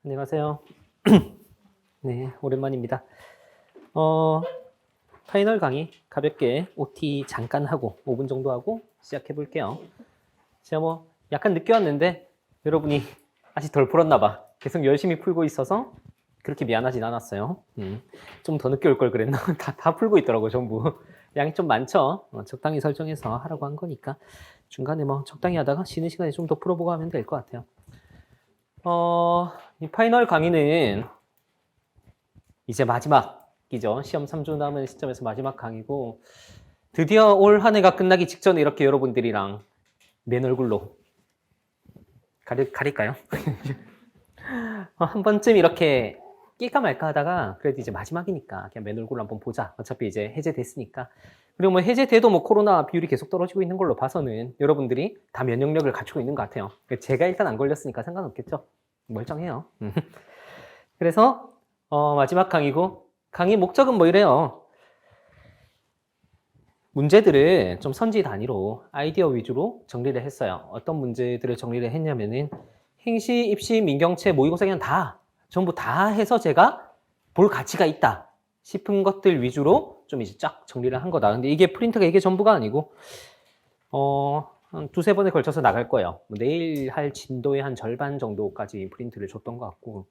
안녕하세요. 네, 오랜만입니다. 파이널 강의 가볍게 OT 잠깐 하고 5분 정도 하고 시작해 볼게요. 제가 뭐 약간 늦게 왔는데 여러분이 아직 덜 풀었나 봐. 계속 열심히 풀고 있어서 그렇게 미안하진 않았어요. 좀 더 늦게 올 걸 그랬나? 다 풀고 있더라고 전부. 양이 좀 많죠? 적당히 설정해서 하라고 한 거니까 중간에 뭐 적당히 하다가 쉬는 시간에 좀 더 풀어보고 하면 될 것 같아요. 이 파이널 강의는 이제 마지막이죠. 시험 3주 남은 시점에서 마지막 강의고 드디어 올 한 해가 끝나기 직전에 이렇게 여러분들이랑 맨 얼굴로 가릴까요? 한 번쯤 이렇게 낄까 말까 하다가 그래도 이제 마지막이니까 그냥 맨 얼굴로 한번 보자. 어차피 이제 해제됐으니까. 그리고 뭐 해제돼도 뭐 코로나 비율이 계속 떨어지고 있는 걸로 봐서는 여러분들이 다 면역력을 갖추고 있는 것 같아요. 제가 일단 안 걸렸으니까 상관없겠죠. 멀쩡해요. 그래서 마지막 강의고 강의 목적은 뭐 이래요. 문제들을 좀 선지 단위로 아이디어 위주로 정리를 했어요. 어떤 문제들을 정리를 했냐면은 행시, 입시, 민경채, 모의고사 그냥 다 전부 다 해서 제가 볼 가치가 있다 싶은 것들 위주로 좀 이제 쫙 정리를 한 거다. 근데 이게 프린트가 이게 전부가 아니고 한 두세 번에 걸쳐서 나갈 거예요. 내일 할 진도의 한 절반 정도까지 프린트를 줬던 것 같고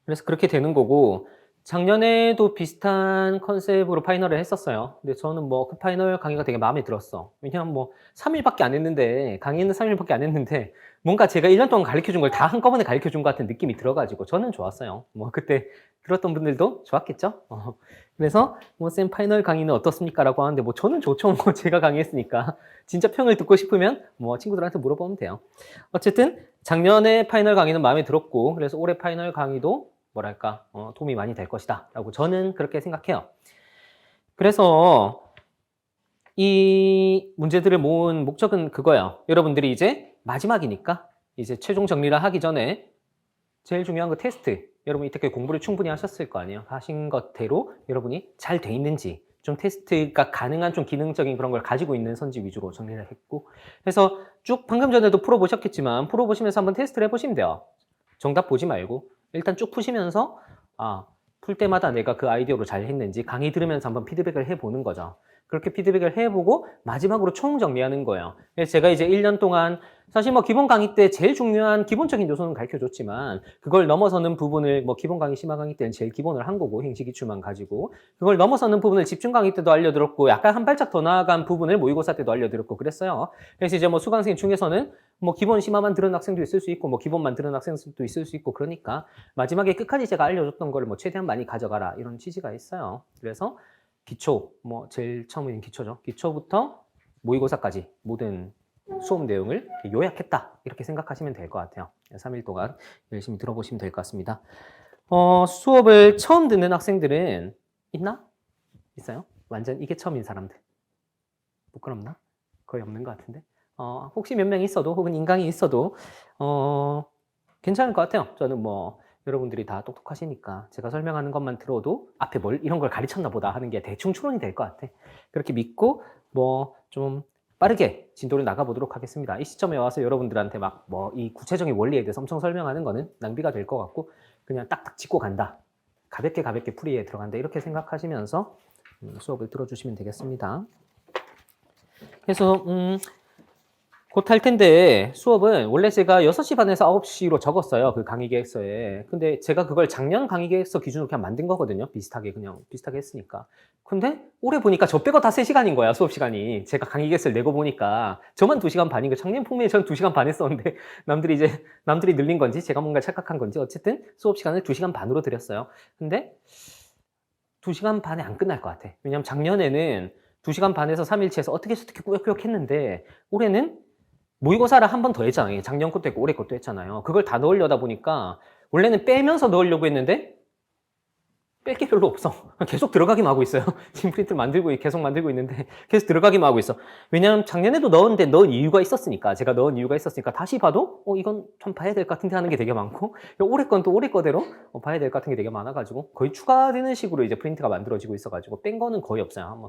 그래서 그렇게 되는 거고 작년에도 비슷한 컨셉으로 파이널을 했었어요. 근데 저는 뭐 그 파이널 강의가 되게 마음에 들었어. 왜냐면 뭐 3일밖에 안 했는데 강의는 3일밖에 안 했는데 뭔가 제가 1년 동안 가르쳐준 걸 다 한꺼번에 가르쳐준 것 같은 느낌이 들어가지고 저는 좋았어요. 뭐 그때 들었던 분들도 좋았겠죠? 그래서 뭐 쌤 파이널 강의는 어떻습니까? 라고 하는데 뭐 저는 좋죠. 뭐 제가 강의했으니까 진짜 평을 듣고 싶으면 뭐 친구들한테 물어보면 돼요. 어쨌든 작년에 파이널 강의는 마음에 들었고 그래서 올해 파이널 강의도 뭐랄까 도움이 많이 될 것이다 라고 저는 그렇게 생각해요. 그래서 이 문제들을 모은 목적은 그거예요. 여러분들이 이제 마지막이니까 이제 최종 정리를 하기 전에 제일 중요한 거 테스트. 여러분이 이때까지 공부를 충분히 하셨을 거 아니에요. 하신 것대로 여러분이 잘 돼 있는지 좀 테스트가 가능한 좀 기능적인 그런 걸 가지고 있는 선지 위주로 정리를 했고 그래서 쭉 방금 전에도 풀어보셨겠지만 풀어보시면서 한번 테스트를 해보시면 돼요. 정답 보지 말고 일단 쭉 푸시면서 풀 때마다 내가 그 아이디어로 잘 했는지 강의 들으면서 한번 피드백을 해보는 거죠. 그렇게 피드백을 해보고 마지막으로 총 정리하는 거예요. 그래서 제가 이제 1년 동안 사실 뭐 기본 강의 때 제일 중요한 기본적인 요소는 가르쳐줬지만 그걸 넘어서는 부분을 뭐 기본 강의, 심화 강의 때는 제일 기본을 한 거고 행시 기출만 가지고 그걸 넘어서는 부분을 집중 강의 때도 알려드렸고 약간 한 발짝 더 나아간 부분을 모의고사 때도 알려드렸고 그랬어요. 그래서 이제 뭐 수강생 중에서는 뭐 기본 심화만 들은 학생도 있을 수 있고 뭐 기본만 들은 학생도 있을 수 있고 그러니까 마지막에 끝까지 제가 알려줬던 거를 뭐 최대한 많이 가져가라 이런 취지가 있어요. 그래서 기초, 뭐 제일 처음인 기초죠. 기초부터 모의고사까지 모든 수업 내용을 요약했다 이렇게 생각하시면 될 것 같아요. 3일 동안 열심히 들어보시면 될 것 같습니다. 수업을 처음 듣는 학생들은 있나? 있어요? 완전 이게 처음인 사람들. 부끄럽나? 거의 없는 것 같은데. 혹시 몇 명 있어도 혹은 인강이 있어도 괜찮을 것 같아요. 저는 뭐 여러분들이 다 똑똑하시니까 제가 설명하는 것만 들어도 앞에 뭘 이런 걸 가르쳤나 보다 하는 게 대충 추론이 될 것 같아. 그렇게 믿고 뭐 좀 빠르게 진도를 나가보도록 하겠습니다. 이 시점에 와서 여러분들한테 막 뭐 이 구체적인 원리에 대해서 엄청 설명하는 거는 낭비가 될 것 같고 그냥 딱딱 짚고 간다. 가볍게 풀이에 들어간다. 이렇게 생각하시면서 수업을 들어주시면 되겠습니다. 그래서 곧 할 텐데 수업은 원래 제가 6시 반에서 9시로 적었어요. 그 강의 계획서에. 근데 제가 그걸 작년 강의 계획서 기준으로 그냥 만든 거거든요. 비슷하게 했으니까. 근데 올해 보니까 저 빼고 다 3시간인 거야. 수업 시간이. 제가 강의 계획서를 내고 보니까 저만 2시간 반인 거예요. 작년 풍미에 전 2시간 반 했었는데 남들이 늘린 건지 제가 뭔가 착각한 건지 어쨌든 수업 시간을 2시간 반으로 드렸어요. 근데 2시간 반에 안 끝날 것 같아. 왜냐면 작년에는 2시간 반에서 3일치에서 어떻게 꾸역꾸역 했는데 올해는 모의고사를 한 번 더 했잖아요. 작년 것도 했고 올해 것도 했잖아요. 그걸 다 넣으려다 보니까 원래는 빼면서 넣으려고 했는데 뺄 게 별로 없어. 계속 들어가기만 하고 있어요. 지금 프린트를 계속 만들고 있는데 계속 들어가기만 하고 있어. 왜냐면 작년에도 넣은 이유가 있었으니까 제가 넣은 이유가 있었으니까 다시 봐도 이건 좀 봐야 될 것 같은데 하는 게 되게 많고 올해 건 또 올해 거대로 봐야 될 것 같은 게 되게 많아가지고 거의 추가되는 식으로 이제 프린트가 만들어지고 있어가지고 뺀 거는 거의 없어요. 한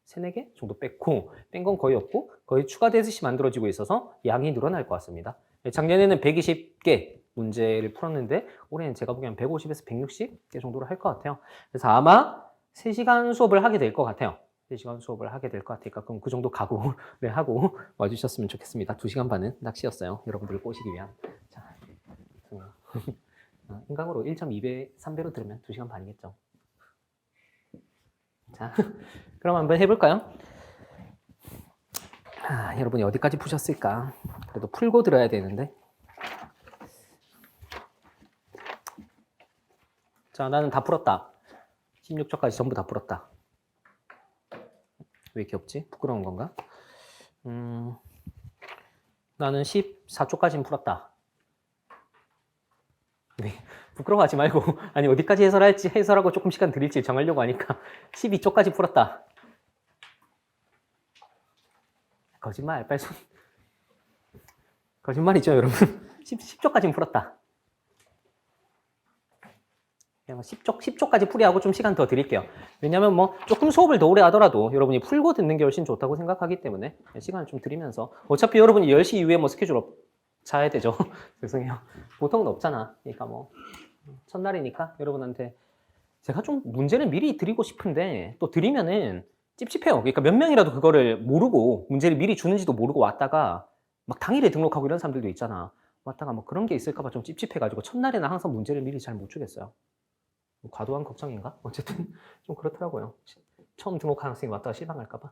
3-4개 정도 뺐고 뺀 건 거의 없고 거의 추가되듯이 만들어지고 있어서 양이 늘어날 것 같습니다. 작년에는 120개 문제를 풀었는데 올해는 제가 보기엔 150에서 160개 정도로 할 것 같아요. 그래서 아마 3시간 수업을 하게 될 것 같아요. 3시간 수업을 하게 될 것 같으니까 그럼 그 정도 각오를 하고 와주셨으면 좋겠습니다. 2시간 반은 낚시였어요. 여러분들을 꼬시기 위한. 자, 인강으로 1.2배, 3배로 들으면 2시간 반이겠죠. 자, 그럼 한번 해볼까요? 여러분이 어디까지 푸셨을까? 그래도 풀고 들어야 되는데. 자, 나는 다 풀었다. 16초까지 전부 다 풀었다. 왜 이렇게 없지? 부끄러운 건가? 나는 14초까지는 풀었다. 네, 부끄러워하지 말고 아니 어디까지 해설할지 해설하고 조금 시간 드릴지 정하려고 하니까 12초까지 풀었다. 거짓말, 빨리 손. 거짓말이죠, 여러분. 10초까지는 풀었다. 그냥 10초까지 풀이하고 좀 시간 더 드릴게요. 왜냐면 뭐 조금 수업을 더 오래 하더라도 여러분이 풀고 듣는 게 훨씬 좋다고 생각하기 때문에 시간을 좀 드리면서 어차피 여러분이 10시 이후에 뭐 스케줄 자야 되죠. 죄송해요. 보통은 없잖아. 그러니까 뭐 첫날이니까 여러분한테 제가 좀 문제를 미리 드리고 싶은데 또 드리면은 찝찝해요. 그러니까 몇 명이라도 그거를 모르고 문제를 미리 주는지도 모르고 왔다가 막 당일에 등록하고 이런 사람들도 있잖아. 왔다가 뭐 그런 게 있을까봐 좀 찝찝해가지고 첫날에는 항상 문제를 미리 잘 못 주겠어요. 과도한 걱정인가? 어쨌든 좀 그렇더라고요. 처음 등록한 학생이 왔다가 실망할까봐.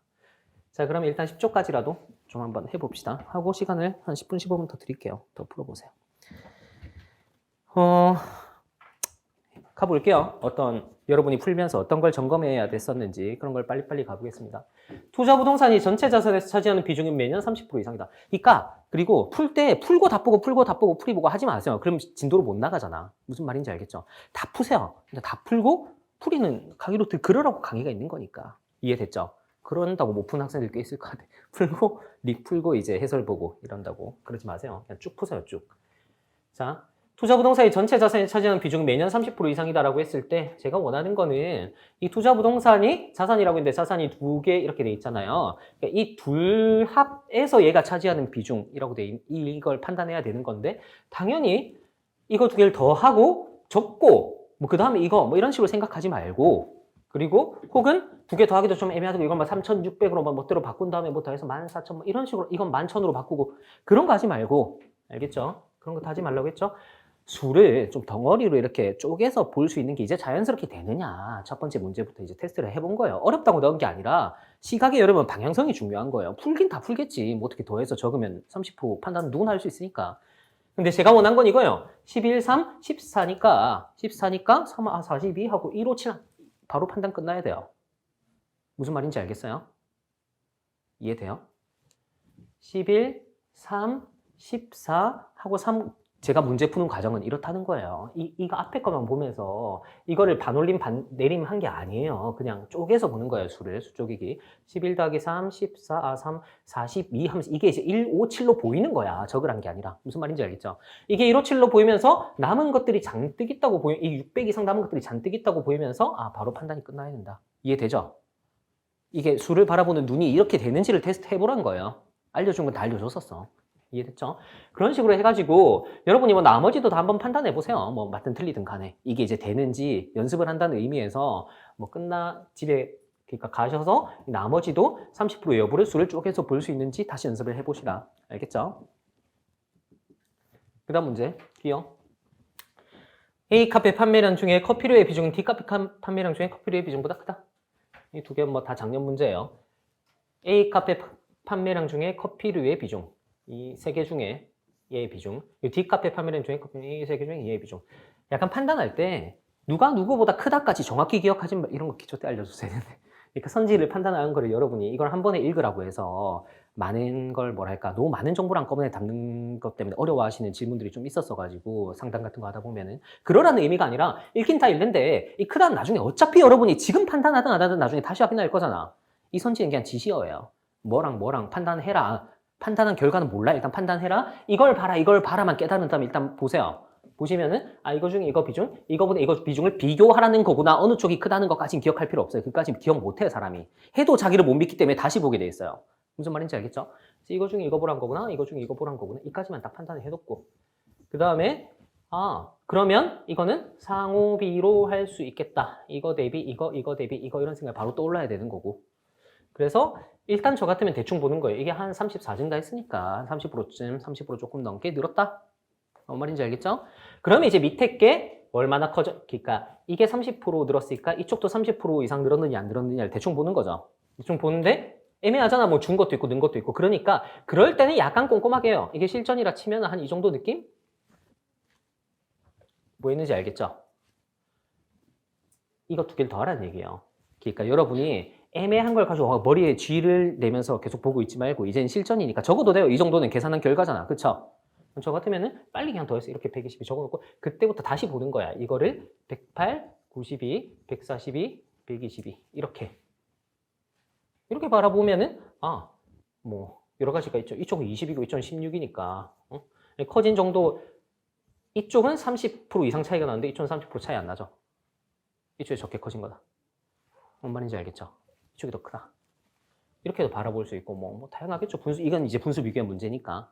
자, 그럼 일단 10초까지라도 좀 한번 해봅시다. 하고 시간을 한 10분, 15분 더 드릴게요. 더 풀어보세요. 가볼게요. 여러분이 풀면서 어떤 걸 점검해야 됐었는지 그런 걸 빨리빨리 가보겠습니다. 투자 부동산이 전체 자산에서 차지하는 비중이 매년 30% 이상이다. 그러니까 그리고 풀 때 풀고 다 보고 풀이 보고 하지 마세요. 그럼 진도로 못 나가잖아. 무슨 말인지 알겠죠? 다 푸세요. 근데 다 풀고 풀이는 강의로 그러라고 강의가 있는 거니까. 이해됐죠? 그런다고 못 푼 학생들 꽤 있을 것 같아. 풀고 풀고 이제 해설 보고 이런다고 그러지 마세요. 그냥 쭉 푸세요, 쭉. 자. 투자 부동산이 전체 자산에 차지하는 비중이 매년 30% 이상이다라고 했을 때 제가 원하는 거는 이 투자 부동산이 자산이라고 했는데 자산이 2개 이렇게 돼 있잖아요. 그러니까 이 둘 합에서 얘가 차지하는 비중이라고 돼 이걸 판단해야 되는 건데 당연히 이거 2개를 더 하고 적고 뭐 그다음에 이거 뭐 이런 식으로 생각하지 말고 그리고 혹은 2개 더 하기도 좀 애매하고 이건 막 3,600으로 막 멋대로 바꾼 다음에 뭐 더해서 14,000 뭐 이런 식으로 이건 11,000으로 바꾸고 그런 거 하지 말고 알겠죠? 그런 거 다 하지 말라고 했죠? 수를 좀 덩어리로 이렇게 쪼개서 볼 수 있는 게 이제 자연스럽게 되느냐. 첫 번째 문제부터 이제 테스트를 해본 거예요. 어렵다고 넣은 게 아니라 시각에 여러분 방향성이 중요한 거예요. 풀긴 다 풀겠지. 뭐 어떻게 더해서 적으면 30% 판단은 누구나 할 수 있으니까. 근데 제가 원한 건 이거예요. 11, 3, 14니까 3, 42 하고 1, 5, 7 바로 판단 끝나야 돼요. 무슨 말인지 알겠어요? 이해돼요? 11, 3, 14 하고 3 제가 문제 푸는 과정은 이렇다는 거예요. 이거 앞에 것만 보면서 이거를 반올림 내림 한 게 아니에요. 그냥 쪼개서 보는 거예요. 수 쪼개기. 11 더하기 3, 14, 3, 42 하면서 이게 이제 1, 5, 7로 보이는 거야. 적으란 게 아니라. 무슨 말인지 알겠죠? 이게 1, 5, 7로 보이면서 남은 것들이 잔뜩 있다고 이 600 이상 남은 것들이 잔뜩 있다고 보이면서 바로 판단이 끝나야 된다. 이해되죠? 이게 수를 바라보는 눈이 이렇게 되는지를 테스트 해보란 거예요. 알려준 건 다 알려줬었어. 이해됐죠? 그런 식으로 해가지고 여러분이 뭐 나머지도 다 한번 판단해 보세요. 뭐 맞든 틀리든 간에 이게 이제 되는지 연습을 한다는 의미에서 뭐 집에 그러니까 가셔서 나머지도 30% 여부를 수를 쪼개서 볼 수 있는지 다시 연습을 해보시라. 알겠죠? 그 다음 문제 기억. A카페 판매량 중에 커피류의 비중은 D카페 판매량 중에 커피류의 비중보다 크다. 이 2개 뭐 다 작년 문제예요. A카페 판매량 중에 커피류의 비중. 이 3개 중에 얘의 비중, 이 D카페 판매량 중에 이 3개 중에 얘의 비중. 약간 판단할 때 누가 누구보다 크다까지 정확히 기억하지 마. 이런 거 기초 때 알려줬어야 되는데. 그러니까 선지를 판단하는 거를 여러분이 이걸 한 번에 읽으라고 해서 많은 걸 뭐랄까 너무 많은 정보를 한꺼번에 담는 것 때문에 어려워하시는 질문들이 좀 있었어가지고 상담 같은 거 하다 보면은 그러라는 의미가 아니라 읽긴 다 읽는데 이 크다는 나중에 어차피 여러분이 지금 판단하든 안 하든 나중에 다시 확인할 거잖아. 이 선지는 그냥 지시어예요. 뭐랑 판단해라. 판단한 결과는 몰라. 일단 판단해라. 이걸 봐라만 깨달은 다음에 일단 보세요. 보시면은 이거 중에 이거 비중, 이거보다 이거 비중을 비교하라는 거구나. 어느 쪽이 크다는 것까지는 기억할 필요 없어요. 그까지는 기억 못해요, 사람이. 해도 자기를 못 믿기 때문에 다시 보게 돼 있어요. 무슨 말인지 알겠죠? 이거 중에 이거 보란 거구나. 이거 중에 이거 보란 거구나. 이까지만 딱 판단을 해놓고 그 다음에 그러면 이거는 상호비로 할 수 있겠다. 이거 대비 이거 대비 이거 이런 생각이 바로 떠올라야 되는 거고. 그래서 일단 저 같으면 대충 보는 거예요. 이게 한 34 증가 했으니까 30%쯤 30% 조금 넘게 늘었다. 뭔 말인지 알겠죠? 그러면 이제 밑에 게 얼마나 커져? 그러니까 이게 30% 늘었으니까 이쪽도 30% 이상 늘었느냐 안 늘었느냐를 대충 보는 거죠. 대충 보는데 애매하잖아. 뭐 준 것도 있고 는 것도 있고. 그러니까 그럴 때는 약간 꼼꼼하게 해요. 이게 실전이라 치면 한 이 정도 느낌? 뭐 했는지 알겠죠? 이거 두 개를 더 하라는 얘기예요. 그러니까 여러분이 애매한 걸 가지고 머리에 쥐를 내면서 계속 보고 있지 말고 이제는 실전이니까 적어도 돼요. 이 정도는 계산한 결과잖아. 그쵸? 저 같으면은 빨리 그냥 더해서 이렇게 120이 적어놓고 그때부터 다시 보는 거야. 이거를 108, 92, 142, 122 이렇게 바라보면은 뭐 여러 가지가 있죠. 이쪽은 20이고 이쪽은 16이니까 커진 정도 이쪽은 30% 이상 차이가 나는데 이쪽은 30% 차이 안 나죠. 이쪽이 적게 커진 거다. 뭔 말인지 알겠죠? 이쪽이 더 크다. 이렇게도 바라볼 수 있고 뭐 다양하겠죠. 이건 이제 분수 비교의 문제니까.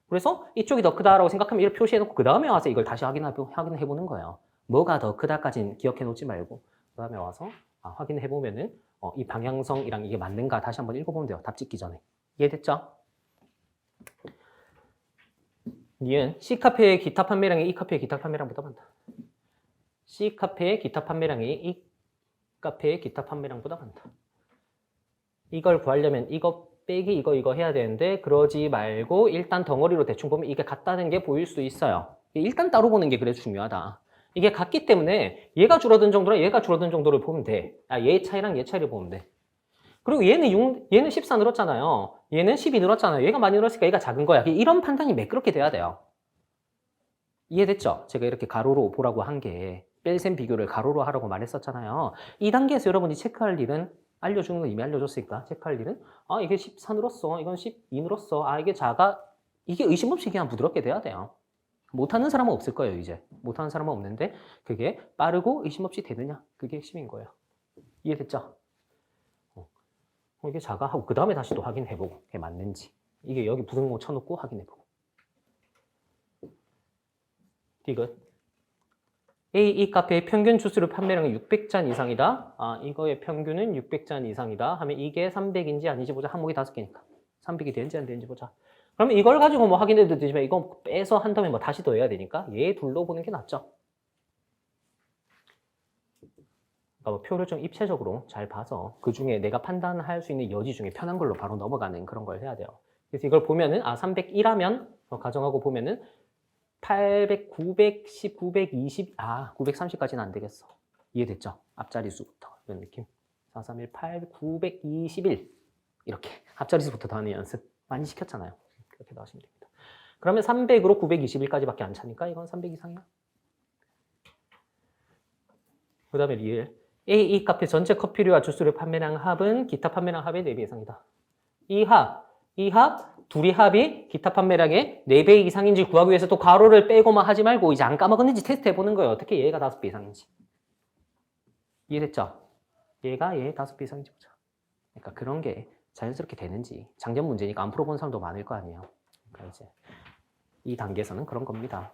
그래서 이쪽이 더 크다라고 생각하면 이렇게 표시해놓고 그 다음에 와서 이걸 다시 확인해보는 거예요. 뭐가 더 크다까지는 기억해놓지 말고 그 다음에 와서 확인해보면은 이 방향성이랑 이게 맞는가 다시 한번 읽어보면 돼요. 답 짓기 전에. 이해됐죠? 니은 C카페의 기타 판매량이 E카페의 기타 판매량보다 많다. C카페의 기타 판매량이 E카페의 기타 판매량보다 많다. 이걸 구하려면 이거 빼기 이거 해야 되는데 그러지 말고 일단 덩어리로 대충 보면 이게 같다는 게 보일 수 있어요. 일단 따로 보는 게 그래도 중요하다. 이게 같기 때문에 얘가 줄어든 정도랑 얘가 줄어든 정도를 보면 돼. 얘 차이랑 얘 차이를 보면 돼. 그리고 얘는 14 늘었잖아요. 얘는 12 늘었잖아요. 얘가 많이 늘었으니까 얘가 작은 거야. 이런 판단이 매끄럽게 돼야 돼요. 이해됐죠? 제가 이렇게 가로로 보라고 한 게 뺄셈 비교를 가로로 하라고 말했었잖아요. 이 단계에서 여러분이 체크할 일은 알려주는 거 이미 알려줬으니까 체크할 일은 이게 14 늘었어. 이건 12 늘었어. 이게 작아. 이게 의심 없이 그냥 부드럽게 돼야 돼요. 못하는 사람은 없을 거예요. 이제 못하는 사람은 없는데 그게 빠르고 의심 없이 되느냐. 그게 핵심인 거예요. 이해됐죠? 이게 작아 하고 그 다음에 다시 또 확인해보고 그게 맞는지. 이게 여기 부등호 쳐놓고 확인해보고. 디귿. A 카페의 평균 주수료 판매량이 600잔 이상이다. 이거의 평균은 600잔 이상이다. 하면 이게 300인지 아닌지 보자. 항목이 5개니까. 300이 되는지 안 되는지 보자. 그러면 이걸 가지고 뭐 확인해도 되지만 이거 빼서 한 다음에 뭐 다시 더 해야 되니까 얘 둘로 보는 게 낫죠. 그러니까 뭐 표를 좀 입체적으로 잘 봐서 그 중에 내가 판단할 수 있는 여지 중에 편한 걸로 바로 넘어가는 그런 걸 해야 돼요. 그래서 이걸 보면은 301하면 가정하고 보면은 800, 910, 920, 930까지는 안 되겠어. 이해됐죠? 앞자리 수부터 이런 느낌. 4318, 921 이렇게 앞자리 수부터 더하는 연습 많이 시켰잖아요. 그렇게 나오시면 됩니다. 그러면 300으로 921까지밖에 안 차니까 이건 300 이상이야. 그 다음에 리을. A 카페 전체 커피류와 주스류 판매량 합은 기타 판매량 합의 4배 이상이다. 이 합, 둘이 합이 기타 판매량의 4배 이상인지 구하기 위해서 또 괄호를 빼고만 하지 말고 이제 안 까먹었는지 테스트 해보는 거예요. 어떻게 얘가 5배 이상인지. 이해됐죠? 얘가 얘 5배 이상인지 보자. 그러니까 그런 게 자연스럽게 되는지. 작년 문제니까 안 풀어본 사람도 많을 거 아니에요. 그러니까 이제 이 단계에서는 그런 겁니다.